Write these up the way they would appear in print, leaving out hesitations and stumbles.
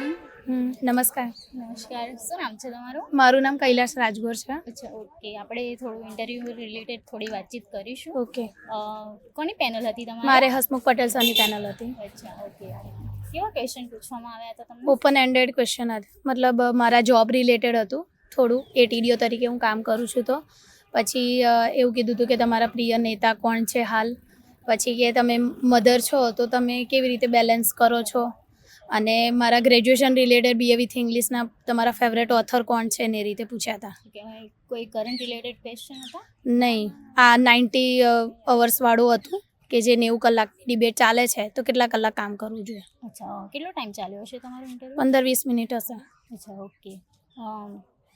Ma'am. નમસ્કાર. નમસ્કાર. શું નામ છે તમારું? મારું નામ કૈલાશ રાજગોર છે. અચ્છા, ઓકે. આપણે થોડું ઇન્ટરવ્યૂ રિલેટેડ થોડી વાતચીત કરીશું. ઓકે. કોની પેનલ હતી તમારે? મારે હસમુખ પટેલ સરની પેનલ હતી. અચ્છા, ઓકે. કેવા ક્વેશ્ચન પૂછવામાં આવ્યા હતા તમને? ઓપન એન્ડેડ ક્વેશ્ચન હતા, મતલબ મારા જોબ રિલેટેડ હતું થોડું. એટીડીઓ તરીકે હું કામ કરું છું, તો પછી એવું કીધું હતું કે તમારા પ્રિય નેતા કોણ છે હાલ. પછી કે તમે મધર છો તો તમે કેવી રીતે બેલેન્સ કરો છો, અને મારા ગ્રેજ્યુએશન રિલેટેડ બીએ વિથ ઇંગ્લિશના તમારા ફેવરેટ ઓથર કોણ છે ને એ રીતે પૂછ્યા હતા. કોઈ કરંટ રિલેટેડ ક્વેશ્ચન હતા? નહીં, આ 90 અવર્સવાળું હતું કે જે 90 કલાકની ડિબેટ ચાલે છે, તો કેટલા કલાક કામ કરવું જોઈએ. અચ્છા, કેટલો ટાઈમ ચાલ્યો હશે તમારો ઇન્ટરવ્યૂ? 15-20 મિનિટ હશે. અચ્છા, ઓકે.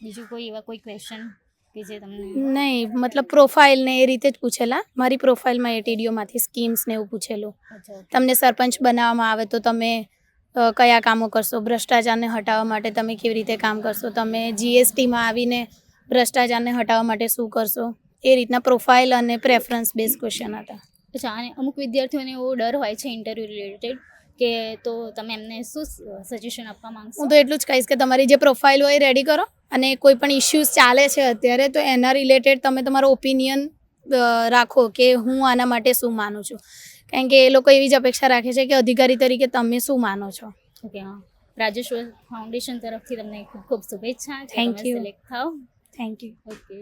બીજું કોઈ એવા કોઈ ક્વેશ્ચન કે જે તમને? નહીં, મતલબ પ્રોફાઇલ ને એ રીતે જ પૂછેલા. મારી પ્રોફાઇલમાં એટીડીઓમાંથી સ્કીમ્સ ને એવું પૂછેલું. અચ્છા, ઓકે. તમને સરપંચ બનાવવામાં આવે તો તમે કયા કામો કરશો, ભ્રષ્ટાચારને હટાવવા માટે તમે કેવી રીતે કામ કરશો, તમે જીએસટીમાં આવીને ભ્રષ્ટાચારને હટાવવા માટે શું કરશો, એ રીતના પ્રોફાઇલ અને પ્રેફરન્સ બેઝ ક્વેશ્ચન હતા. અચ્છા, અને અમુક વિદ્યાર્થીઓને એવો ડર હોય છે ઇન્ટરવ્યૂ રિલેટેડ કે, તો તમે એમને શું સજેશન આપવા માંગશો? હું તો એટલું જ કહીશ કે તમારી જે પ્રોફાઇલ હોય એ રેડી કરો, અને કોઈ પણ ઇશ્યુઝ ચાલે છે અત્યારે તો એના રિલેટેડ તમે તમારો ઓપિનિયન રાખો કે હું આના માટે શું માનું છું. કારણ કે એ લોકો એવી જ અપેક્ષા રાખે છે કે અધિકારી તરીકે તમે શું માનો છો. ઓકે, હા. રાજેશ્વર ફાઉન્ડેશન તરફથી તમને ખૂબ ખૂબ શુભેચ્છા. Thank you. સિલેક્ટ થાવ. Thank you. ઓકે.